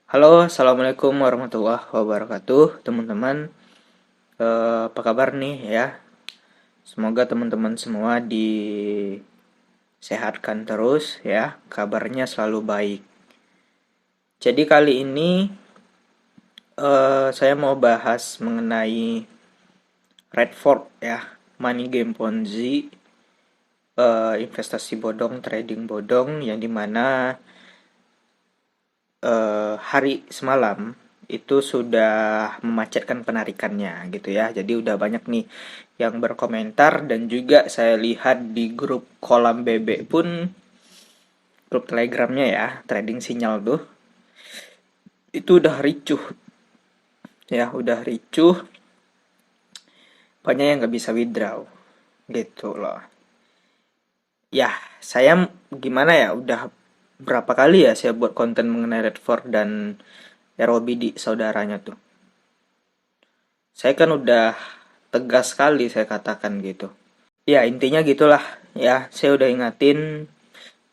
Halo, assalamualaikum warahmatullahi wabarakatuh, teman-teman. Apa kabar nih ya? Semoga teman-teman semua disehatkan terus ya. Kabarnya selalu baik. Jadi kali ini saya mau bahas mengenai Redford ya, money game Ponzi, investasi bodong, trading bodong, yang dimana hari semalam itu sudah memacetkan penarikannya gitu ya. Jadi udah banyak nih yang berkomentar dan juga saya lihat di grup kolam BB pun, grup Telegramnya ya, trading sinyal tuh itu udah ricuh ya, udah ricuh, banyak yang nggak bisa withdraw gitu loh. Ya, saya gimana ya, udah berapa kali ya saya buat konten mengenai Redford dan ROBD saudaranya tuh. Saya kan udah tegas sekali saya katakan gitu. Ya, intinya gitulah ya. Saya udah ingatin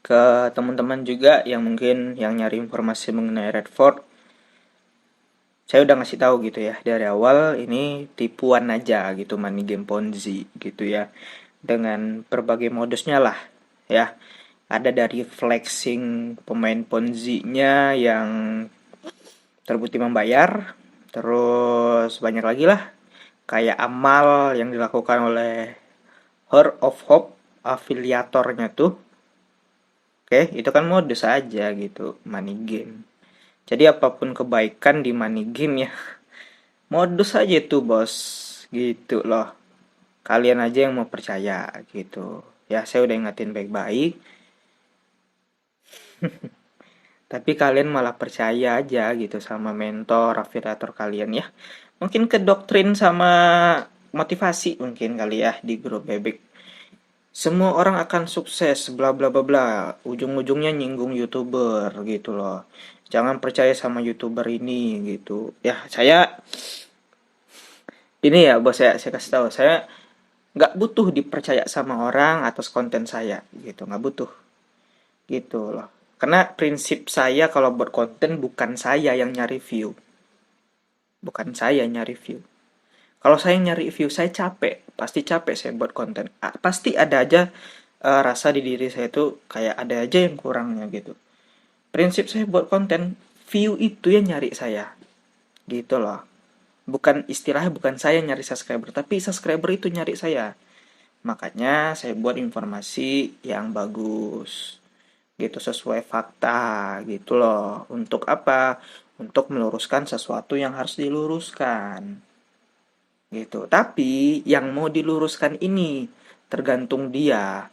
ke teman-teman juga yang mungkin yang nyari informasi mengenai Redford. Saya udah ngasih tahu gitu ya dari awal, ini tipuan aja gitu, money game Ponzi gitu ya. Dengan berbagai modusnya lah ya. Ada dari flexing pemain Ponzi-nya yang terbukti membayar, terus banyak lagi lah kayak amal yang dilakukan oleh Heart of Hope, afiliatornya tuh. Oke, itu kan modus aja gitu, money game. Jadi apapun kebaikan di money game ya, modus aja tuh bos, gitu loh. Kalian aja yang mau percaya gitu. Ya, saya udah ingetin baik-baik, tapi kalian malah percaya aja gitu sama mentor, afiliator kalian ya. Mungkin ke doktrin sama motivasi mungkin kali ya di grup bebek. Semua orang akan sukses, bla bla bla bla. Ujung-ujungnya nyinggung YouTuber gitu loh. Jangan percaya sama YouTuber ini gitu. Ya, saya ini ya bos, saya kasih tahu, saya nggak butuh dipercaya sama orang atas konten saya gitu, nggak butuh gitu loh. Karena prinsip saya kalau buat konten, bukan saya yang nyari view, bukan saya yang nyari view. Kalau saya nyari view, saya capek, pasti capek saya buat konten. Pasti ada aja rasa di diri saya tuh kayak ada aja yang kurangnya gitu. Prinsip saya buat konten, view itu yang nyari saya gitu loh. Bukan istilahnya, bukan saya nyari subscriber, tapi subscriber itu nyari saya. Makanya saya buat informasi yang bagus gitu, sesuai fakta gitu loh. Untuk apa? Untuk meluruskan sesuatu yang harus diluruskan gitu. Tapi yang mau diluruskan ini tergantung dia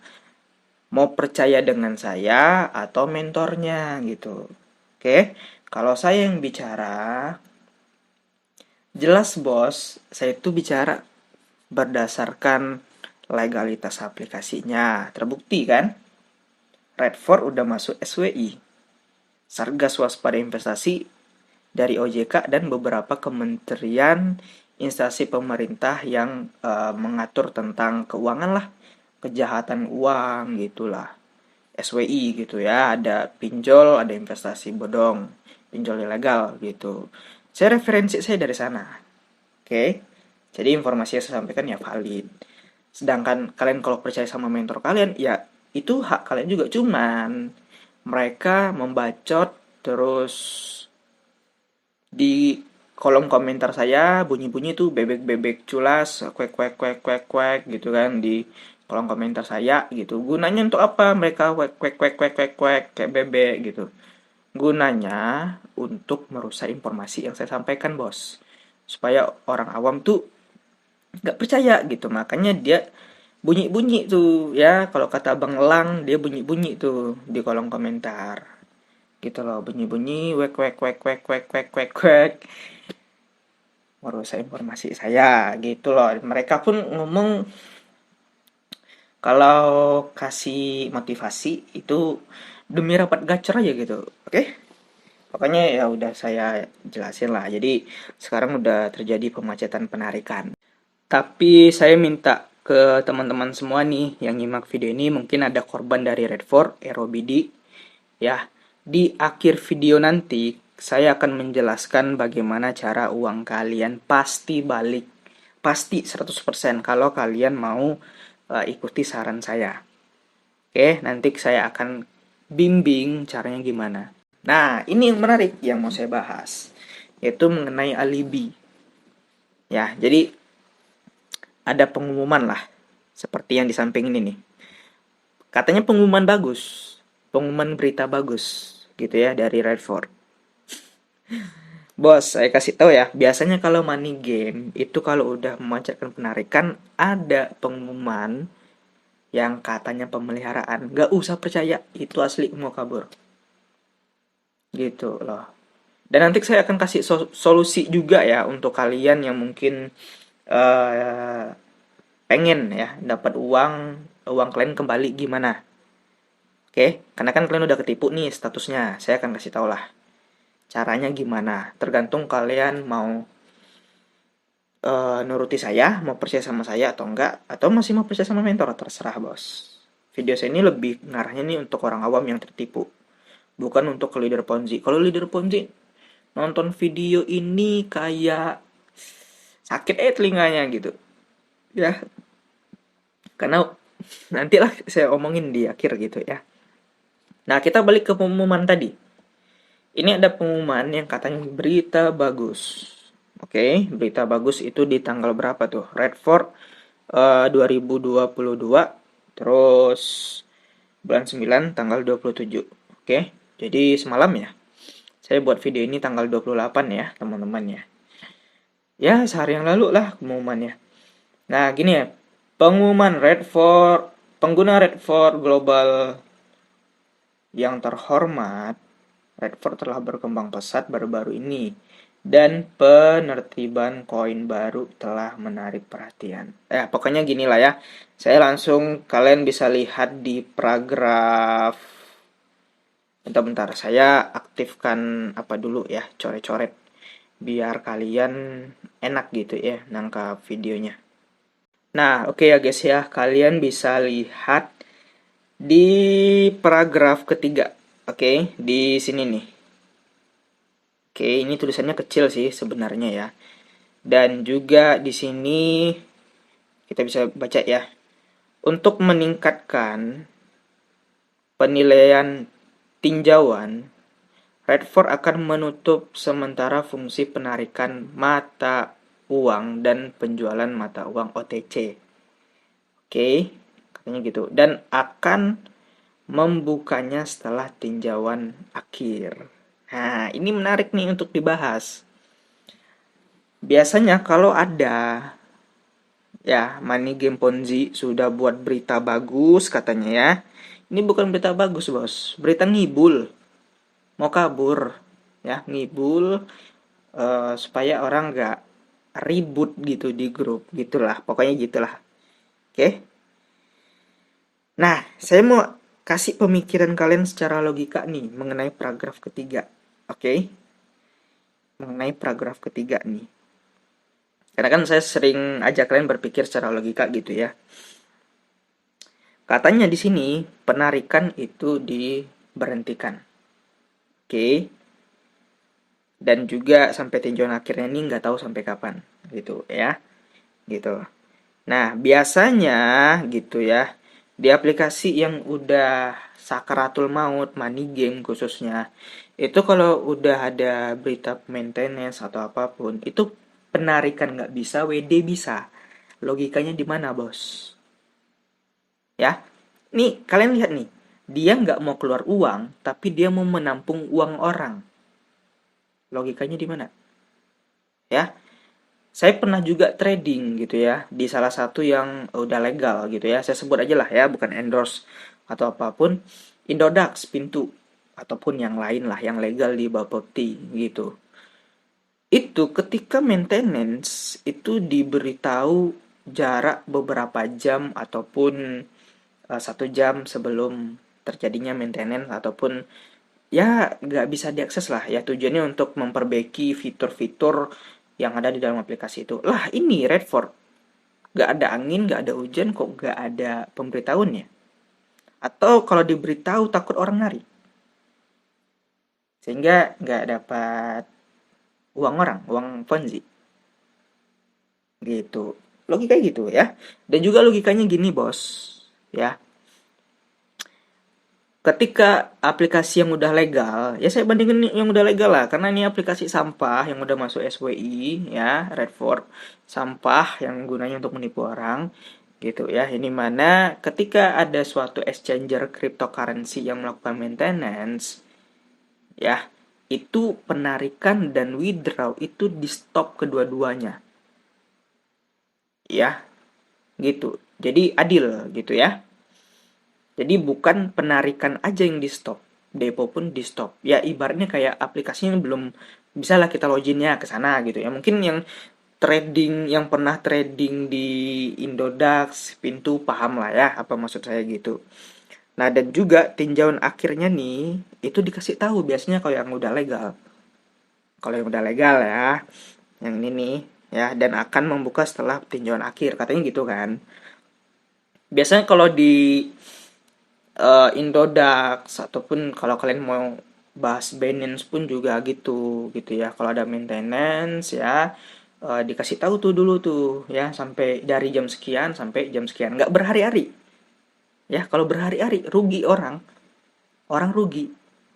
mau percaya dengan saya atau mentornya gitu. Oke, kalau saya yang bicara, jelas bos, saya itu bicara berdasarkan legalitas aplikasinya. Terbukti kan? Redford udah masuk SWI, Satgas Waspada Investasi dari OJK dan beberapa kementerian instansi pemerintah yang mengatur tentang keuangan lah, kejahatan uang gitulah. SWI gitu ya, ada pinjol, ada investasi bodong, pinjol ilegal gitu. Saya referensi saya dari sana. Oke. Jadi informasi yang saya sampaikan ya valid. Sedangkan kalian kalau percaya sama mentor kalian, ya itu hak kalian juga. Cuman mereka membacot terus di kolom komentar saya, bunyi-bunyi tuh bebek-bebek culas, kuek kuek kuek kuek kuek gitu kan di kolom komentar saya gitu. Gunanya untuk apa mereka kuek kuek kuek kuek kuek kuek kayak bebek gitu? Gunanya untuk merusak informasi yang saya sampaikan, bos. Supaya orang awam tuh nggak percaya gitu. Makanya dia bunyi-bunyi tuh ya, kalau kata Bang Elang, dia bunyi-bunyi tuh di kolom komentar. Gitu loh, bunyi-bunyi wek wek wek wek wek wek wek wek merusak informasi saya gitu loh. Mereka pun ngomong kalau kasih motivasi itu demi rapat gacor aja gitu. Oke? Pokoknya ya udah saya jelasin lah. Jadi sekarang udah terjadi pemacetan penarikan. Tapi saya minta ke teman-teman semua nih yang nyimak video ini, mungkin ada korban dari Redford, ROBD ya. Di akhir video nanti saya akan menjelaskan bagaimana cara uang kalian pasti balik. Pasti 100% kalau kalian mau ikuti saran saya. Oke, nanti saya akan bimbing caranya gimana. Nah, ini yang menarik yang mau saya bahas, yaitu mengenai alibi. Ya, jadi ada pengumuman lah, seperti yang di samping ini nih. Katanya pengumuman bagus, pengumuman berita bagus, gitu ya, dari Redford. Bos, saya kasih tahu ya, biasanya kalau money game itu kalau udah memancarkan penarikan ada pengumuman yang katanya pemeliharaan. Gak usah percaya, itu asli mau kabur. Gitu loh. Dan nanti saya akan kasih solusi juga ya untuk kalian yang mungkin eh, pengen ya dapat uang kalian kembali gimana. Oke, karena kan kalian udah ketipu nih statusnya. Saya akan kasih tau lah caranya gimana. Tergantung kalian mau nuruti saya, mau percaya sama saya atau enggak, atau masih mau percaya sama mentor, terserah bos. Video saya ini lebih ngarahnya nih untuk orang awam yang tertipu, bukan untuk leader Ponzi. Kalau leader Ponzi nonton video ini kayak sakit telinganya gitu, ya. Karena nantilah saya omongin di akhir gitu ya. Nah, kita balik ke pengumuman tadi. Ini ada pengumuman yang katanya berita bagus. Oke, berita bagus itu di tanggal berapa tuh? Redford 2022, terus bulan 9 tanggal 27. Oke, jadi semalam ya. Saya buat video ini tanggal 28 ya, teman-teman ya. Ya, sehari yang lalu lah pengumumannya. Nah, gini ya. Pengumuman Redford, pengguna Redford Global yang terhormat, Redford telah berkembang pesat baru-baru ini dan penertiban koin baru telah menarik perhatian. Pokoknya gini lah ya. Saya langsung kalian bisa lihat di paragraf. Bentar-bentar, saya aktifkan apa dulu ya, coret-coret biar kalian enak gitu ya nangkap videonya. Nah, oke ya guys ya, kalian bisa lihat di paragraf ketiga. Oke, di sini nih. Oke, ini tulisannya kecil sih sebenarnya ya. Dan juga di sini kita bisa baca ya. Untuk meningkatkan penilaian tinjauan, Redford akan menutup sementara fungsi penarikan mata uang dan penjualan mata uang OTC. Oke, katanya gitu. Dan akan membukanya setelah tinjauan akhir. Nah, ini menarik nih untuk dibahas. Biasanya kalau ada ya money game Ponzi sudah buat berita bagus katanya ya. Ini bukan berita bagus bos, berita ngibul, mau kabur ya, ngibul supaya orang nggak ribut gitu di grup gitulah, pokoknya gitulah. Oke. Nah, saya mau kasih pemikiran kalian secara logika nih mengenai paragraf ketiga. Oke. Mengenai paragraf ketiga nih. Karena kan saya sering ajak kalian berpikir secara logika gitu ya. Katanya di sini penarikan itu diberhentikan. Oke. Dan juga sampai tinjauan akhirnya ini nggak tahu sampai kapan gitu ya. Gitu. Nah, biasanya gitu ya, di aplikasi yang udah sakaratul maut, money game khususnya, itu kalau udah ada berita maintenance atau apapun, itu penarikan nggak bisa, WD bisa. Logikanya di mana, bos? Ya, nih kalian lihat nih, dia nggak mau keluar uang, tapi dia mau menampung uang orang. Logikanya di mana? Ya, saya pernah juga trading gitu ya di salah satu yang udah legal gitu ya. Saya sebut aja lah ya, bukan endorse atau apapun. Indodax, Pintu ataupun yang lain lah yang legal di Bapepti gitu. Itu ketika maintenance itu diberitahu jarak beberapa jam ataupun 1 jam sebelum terjadinya maintenance ataupun ya nggak bisa diakses lah ya, tujuannya untuk memperbaiki fitur-fitur yang ada di dalam aplikasi itu. Lah ini Redford nggak ada angin, nggak ada hujan, kok nggak ada pemberitahuannya? Atau kalau diberitahu takut orang nari? sehingga nggak dapat uang orang, uang Ponzi gitu. Logika gitu ya. Dan juga logikanya gini, Bos. Ya, ketika aplikasi yang udah legal, ya saya bandingin yang udah legal lah, karena ini aplikasi sampah yang udah masuk SWI, ya, Redford, sampah yang gunanya untuk menipu orang, gitu ya. Ini mana ketika ada suatu exchanger cryptocurrency yang melakukan maintenance, ya, itu penarikan dan withdraw itu di stop kedua-duanya, ya, gitu. Jadi adil gitu ya. Jadi bukan penarikan aja yang di stop, depo pun di stop. Ya ibaratnya kayak aplikasinya belum bisa lah kita loginnya ke sana gitu ya. Mungkin yang trading yang pernah trading di Indodax, Pintu paham lah ya apa maksud saya gitu. Nah, dan juga tinjauan akhirnya nih itu dikasih tahu biasanya kalau yang udah legal. Kalau yang udah legal ya, yang ini nih ya, dan akan membuka setelah tinjauan akhir katanya gitu kan. Biasanya kalau di Indodax ataupun kalau kalian mau bahas Binance pun juga gitu ya. Kalau ada maintenance ya, dikasih tahu tuh dulu tuh ya, sampai dari jam sekian sampai jam sekian, nggak berhari-hari ya. Kalau berhari-hari rugi orang, orang rugi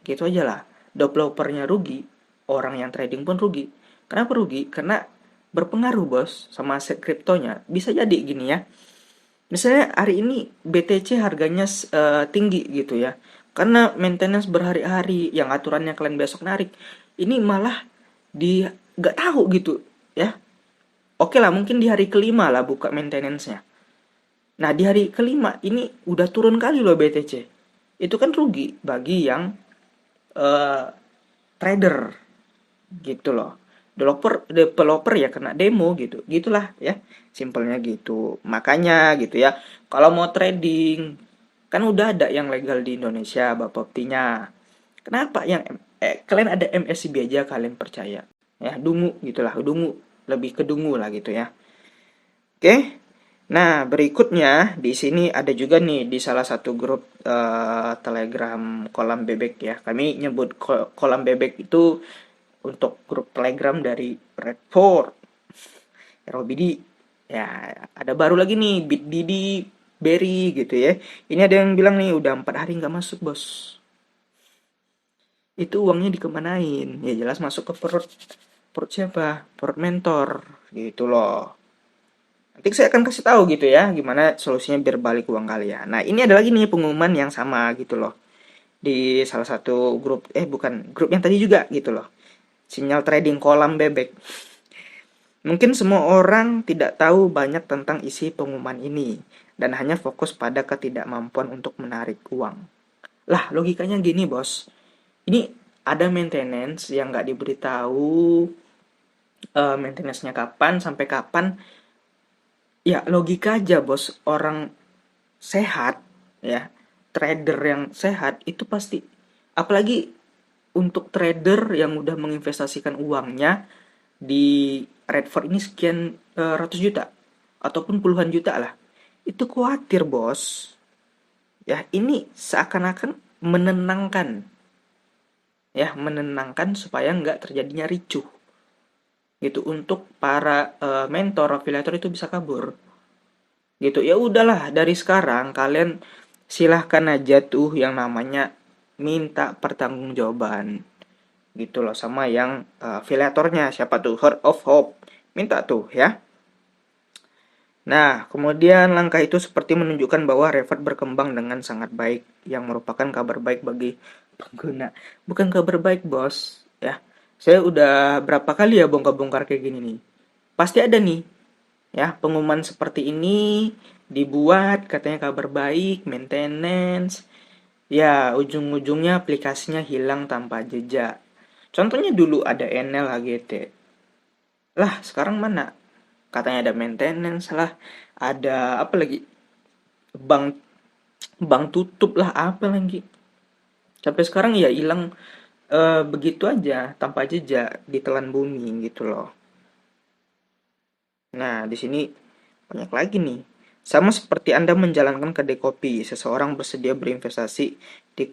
gitu aja lah. Developernya rugi, orang yang trading pun rugi. Kenapa rugi? Karena berpengaruh, bos, sama aset kriptonya. Bisa jadi gini ya, misalnya hari ini BTC harganya tinggi gitu ya. Karena maintenance berhari-hari yang aturannya kalian besok narik. Ini malah di nggak tahu gitu ya. Oke lah, mungkin di hari kelima lah buka maintenance-nya. Nah, di hari kelima ini udah turun kali loh BTC. Itu kan rugi bagi yang eh, trader gitu loh. Developer ya kena demo gitu, gitulah ya, simpelnya gitu. Makanya gitu ya, kalau mau trading kan udah ada yang legal di Indonesia Bapepti-nya. Kenapa yang kalian ada MSCB aja kalian percaya ya? Dungu gitulah, dungu, lebih ke dungu lah gitu ya. Oke. Nah, berikutnya di sini ada juga nih di salah satu grup Telegram kolam bebek ya. Kami nyebut kolam bebek itu untuk grup Telegram dari Redford, Robidi. Ya, ada baru lagi nih, Bitdidi, Berry gitu ya. Ini ada yang bilang nih udah 4 hari nggak masuk, bos. Itu uangnya dikemanain? Ya jelas masuk ke perut perut siapa? Perut mentor gitu loh. Nanti saya akan kasih tahu gitu ya, gimana solusinya biar balik uang kalian. Nah, ini ada lagi nih pengumuman yang sama gitu loh. Di salah satu grup, bukan, grup yang tadi juga gitu loh. Sinyal trading kolam bebek. Mungkin semua orang tidak tahu banyak tentang isi pengumuman ini dan hanya fokus pada ketidakmampuan untuk menarik uang. Lah, logikanya gini, bos. Ini ada maintenance yang nggak diberitahu, maintenance-nya kapan, sampai kapan. Ya, logika aja, bos. Orang sehat, ya, trader yang sehat, itu pasti. Apalagi untuk trader yang udah menginvestasikan uangnya di Redford ini sekian ratus juta ataupun puluhan juta lah, itu khawatir, bos, ya. Ini seakan-akan menenangkan, ya, menenangkan supaya nggak terjadinya ricuh gitu, untuk para mentor afiliator itu bisa kabur gitu. Ya udahlah, dari sekarang kalian silahkan aja tuh yang namanya minta pertanggungjawaban gitu loh sama yang afiliatornya, siapa tuh, Heart of Hope, minta tuh ya. Nah, kemudian langkah itu seperti menunjukkan bahwa Revert berkembang dengan sangat baik, yang merupakan kabar baik bagi pengguna. Bukan kabar baik, bos, ya. Saya udah berapa kali ya bongkar-bongkar kayak gini nih. Pasti ada nih, ya, pengumuman seperti ini dibuat katanya kabar baik, maintenance. Ya, ujung-ujungnya aplikasinya hilang tanpa jejak. Contohnya dulu ada NL HGT. Lah, sekarang mana? Katanya ada maintenance lah, ada apa lagi, bank bank tutup lah, apa lagi, sampai sekarang ya hilang begitu aja tanpa jejak, ditelan bumi gitu loh. Nah, di sini banyak lagi nih. Sama seperti Anda menjalankan kedai kopi, seseorang bersedia berinvestasi di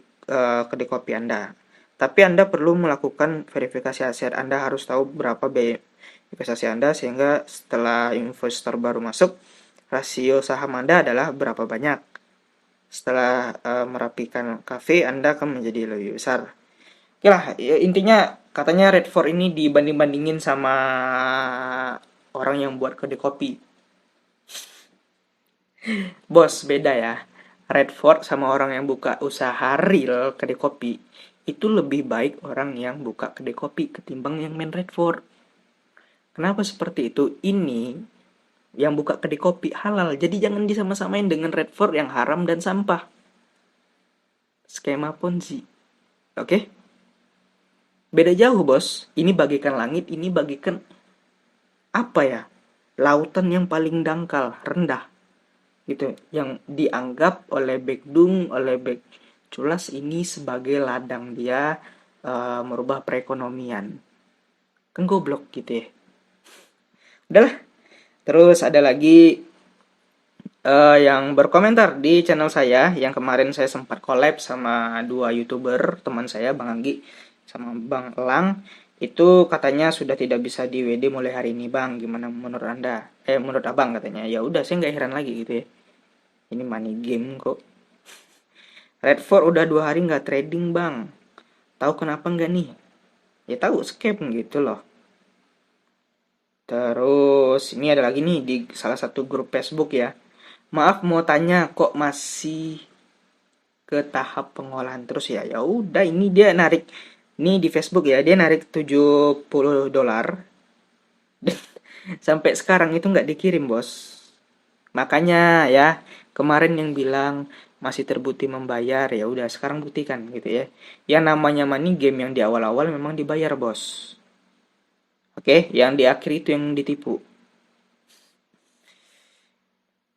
kedai kopi Anda, Tapi Anda perlu melakukan verifikasi aset. Anda harus tahu berapa biaya investasi Anda, sehingga setelah investor baru masuk, rasio saham Anda adalah berapa banyak. Setelah merapikan kafe, Anda akan menjadi lebih besar. Oke lah, ya, intinya katanya Redford ini dibanding-bandingin sama orang yang buat kedai kopi. Bos, beda ya. Redford sama orang yang buka usaha real kedai kopi, itu lebih baik orang yang buka kedai kopi ketimbang yang main Redford. Kenapa seperti itu? Ini yang buka kedai kopi halal, jadi jangan disama-samain dengan Redford yang haram dan sampah. Skema Ponzi. Oke? Beda jauh, bos. Ini bagikan langit, ini bagikan apa ya? Lautan yang paling dangkal, rendah. Gitu, yang dianggap oleh Baekdung, oleh Baek Culas ini sebagai ladang dia merubah perekonomian. Kan goblok gitu ya. Udahlah. Terus ada lagi yang berkomentar di channel saya, yang kemarin saya sempat collab sama dua YouTuber teman saya, Bang Anggi sama Bang Elang. Itu katanya sudah tidak bisa di WD mulai hari ini, Bang. Gimana menurut Anda? Menurut Abang katanya. Ya udah, saya nggak heran lagi gitu ya. Ini money game kok. Redford udah 2 hari nggak trading, Bang. Tahu kenapa nggak nih? Ya tahu, scam gitu loh. Terus ini ada lagi nih di salah satu grup Facebook ya. Maaf mau tanya, kok masih ke tahap pengolahan terus ya? Ya udah, ini dia narik, ini di Facebook ya, dia narik $70 sampai sekarang itu nggak dikirim, bos. Makanya ya, kemarin yang bilang masih terbukti membayar, ya udah sekarang buktikan gitu ya. Yang namanya money game yang di awal-awal memang dibayar, bos. Oke, yang di akhir itu yang ditipu.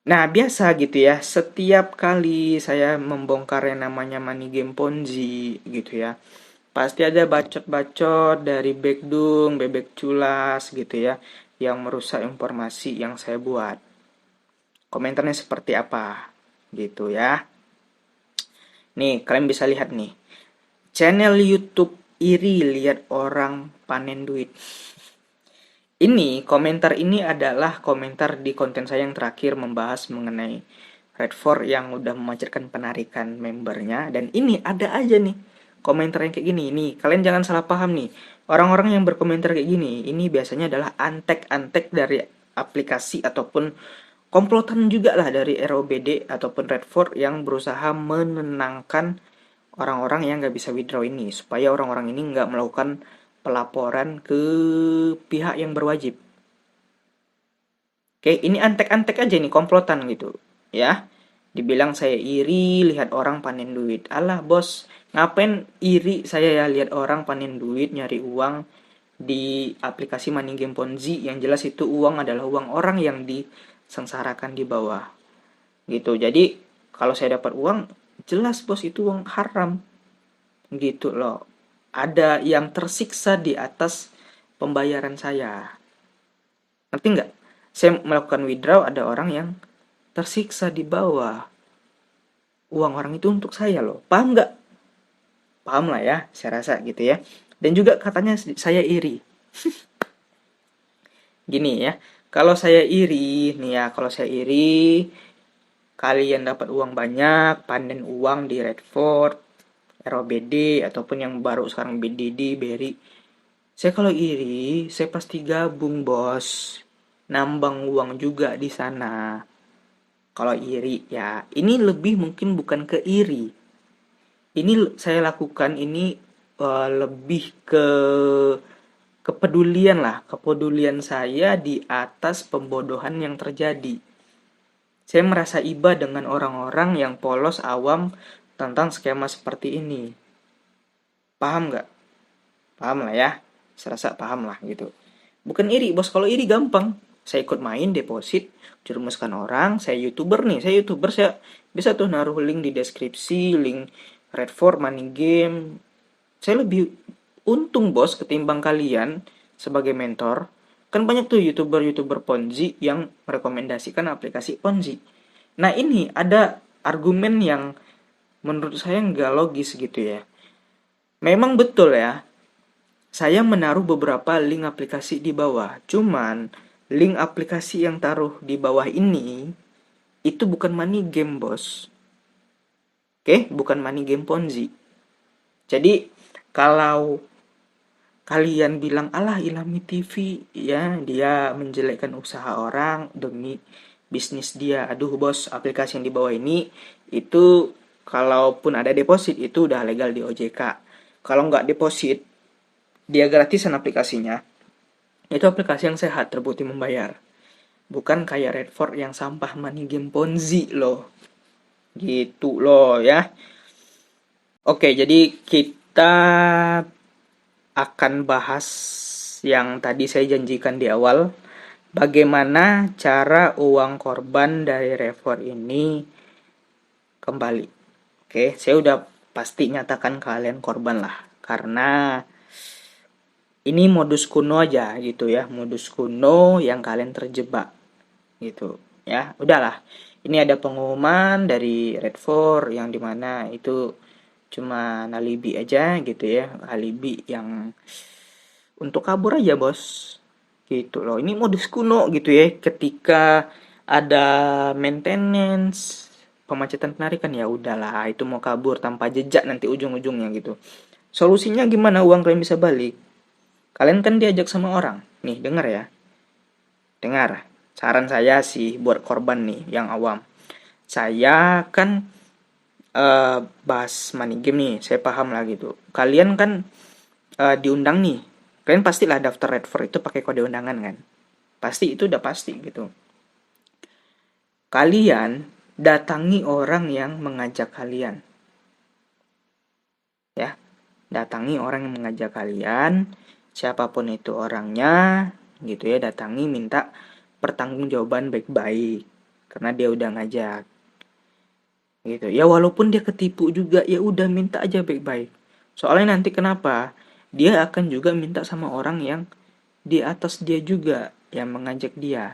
Nah, biasa gitu ya, setiap kali saya membongkar yang namanya money game Ponzi gitu ya, pasti ada bacot-bacot dari Baekdung, Bebek Culas gitu ya, yang merusak informasi yang saya buat. Komentarnya seperti apa gitu ya. Nih, kalian bisa lihat nih. Channel YouTube iri lihat orang panen duit. Ini, komentar ini adalah komentar di konten saya yang terakhir membahas mengenai Redford yang udah memancarkan penarikan membernya. Dan ini ada aja nih komentar yang kayak gini. Nih, kalian jangan salah paham nih. Orang-orang yang berkomentar kayak gini, ini biasanya adalah antek-antek dari aplikasi ataupun komplotan juga lah dari ROBD ataupun Redford yang berusaha menenangkan orang-orang yang nggak bisa withdraw ini, supaya orang-orang ini nggak melakukan pelaporan ke pihak yang berwajib. Oke, ini antek-antek aja nih, komplotan gitu ya. Dibilang saya iri lihat orang panen duit. Alah bos, ngapain iri saya ya lihat orang panen duit, nyari uang di aplikasi money game Ponzi, yang jelas itu uang adalah uang orang yang disengsarakan di bawah gitu. Jadi kalau saya dapat uang, jelas bos itu uang haram gitu loh. Ada yang tersiksa di atas pembayaran saya. Ngerti nggak? Saya melakukan withdraw, ada orang yang tersiksa di bawah. Uang orang itu untuk saya loh. Paham nggak? Paham lah ya, saya rasa gitu ya. Dan juga katanya saya iri. Gini ya, kalau saya iri, nih ya, kalau saya iri, kalian dapat uang banyak, panen uang di Redford, ROBD, ataupun yang baru sekarang BDD, Berry. Saya kalau iri, saya pasti gabung, bos. Nambang uang juga di sana. Kalau iri ya, ini lebih mungkin bukan ke iri. Ini saya lakukan ini lebih ke kepedulian lah, kepedulian saya di atas pembodohan yang terjadi. Saya merasa iba dengan orang-orang yang polos awam tentang skema seperti ini. Paham nggak? Paham lah ya. Saya rasa paham lah gitu. Bukan iri, bos. Kalau iri gampang. Saya ikut main, deposit, jerumuskan orang. Saya YouTuber nih. Saya YouTuber, saya bisa tuh naruh link di deskripsi, link Redford, Money Game. Saya lebih untung, bos, ketimbang kalian sebagai mentor. Kan banyak tuh YouTuber-YouTuber Ponzi yang merekomendasikan aplikasi Ponzi. Nah, ini ada argumen yang menurut saya nggak logis gitu ya. Memang betul ya, saya menaruh beberapa link aplikasi di bawah. Cuman, link aplikasi yang taruh di bawah ini, itu bukan money game, bos. Oke, bukan money game Ponzi. Jadi, kalau kalian bilang, alah Ilhami TV, ya, dia menjelekkan usaha orang demi bisnis dia. Aduh, bos, aplikasi yang di bawah ini, itu kalaupun ada deposit, itu udah legal di OJK. Kalau nggak deposit, dia gratisan aplikasinya. Itu aplikasi yang sehat, terbukti membayar. Bukan kayak Redford yang sampah money game Ponzi loh. Gitu loh ya. Oke, jadi kita akan bahas yang tadi saya janjikan di awal. Bagaimana cara uang korban dari Redford ini kembali. Oke, saya udah pasti nyatakan kalian korban lah. Karena ini modus kuno aja gitu ya. Modus kuno yang kalian terjebak gitu ya. Udahlah, ini ada pengumuman dari Redford yang dimana itu cuma alibi aja gitu ya, alibi yang untuk kabur aja, bos, gitu loh. Ini modus kuno gitu ya, ketika ada maintenance pemacetan penarikan, ya udahlah, itu mau kabur tanpa jejak nanti ujung-ujungnya gitu. Solusinya gimana uang kalian bisa balik? Kalian kan diajak sama orang nih, dengar ya, dengar. Saran saya sih buat korban nih yang awam. Saya kan bahas money game nih, saya paham lah gitu. Kalian kan diundang nih. Kalian pastilah daftar Redford itu pakai kode undangan kan. Pasti, itu udah pasti gitu. Kalian datangi orang yang mengajak kalian. Ya, datangi orang yang mengajak kalian, siapapun itu orangnya, gitu ya, datangi minta pertanggungjawaban baik-baik karena dia udah ngajak. Gitu. Ya walaupun dia ketipu juga, ya udah minta aja baik-baik. Soalnya nanti kenapa? Dia akan juga minta sama orang yang di atas dia juga yang mengajak dia.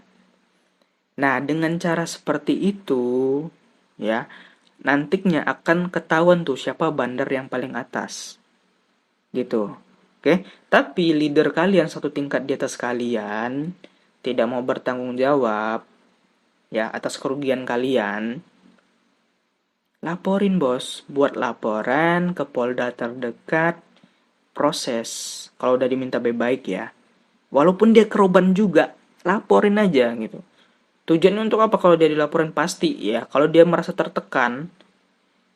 Nah, dengan cara seperti itu, ya, nantinya akan ketahuan tuh siapa bandar yang paling atas. Gitu. Oke, tapi leader kalian satu tingkat di atas kalian tidak mau bertanggung jawab ya atas kerugian kalian. Laporin, bos, buat laporan ke Polda terdekat, proses. Kalau udah diminta baik-baik ya. Walaupun dia keroban juga, laporin aja gitu. Tujuannya untuk apa kalau dia dilaporin? Pasti ya, kalau dia merasa tertekan,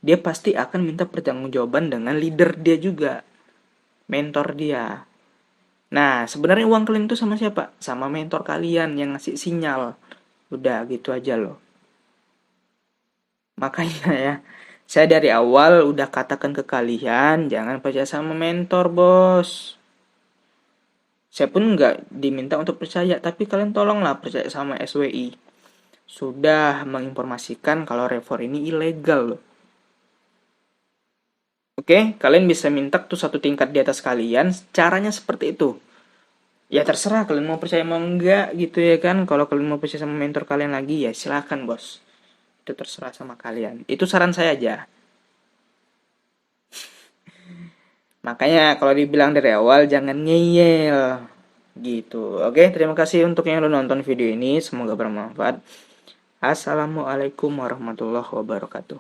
dia pasti akan minta pertanggungjawaban dengan leader dia juga, mentor dia. Nah, sebenarnya uang kalian itu sama siapa? Sama mentor kalian yang ngasih sinyal. Udah gitu aja loh. Makanya ya, saya dari awal udah katakan ke kalian, jangan percaya sama mentor, bos. Saya pun nggak diminta untuk percaya, tapi kalian tolonglah percaya sama SWI. Sudah menginformasikan kalau Refor ini ilegal loh. Oke, kalian bisa minta tuh satu tingkat di atas kalian, caranya seperti itu. Ya terserah kalian mau percaya mau enggak gitu ya kan. Kalau kalian mau percaya sama mentor kalian lagi, ya silakan, bos. Itu terserah sama kalian. Itu saran saya aja. Makanya kalau dibilang dari awal jangan ngeyel gitu. Oke, terima kasih untuk yang udah nonton video ini. Semoga bermanfaat. Assalamualaikum warahmatullahi wabarakatuh.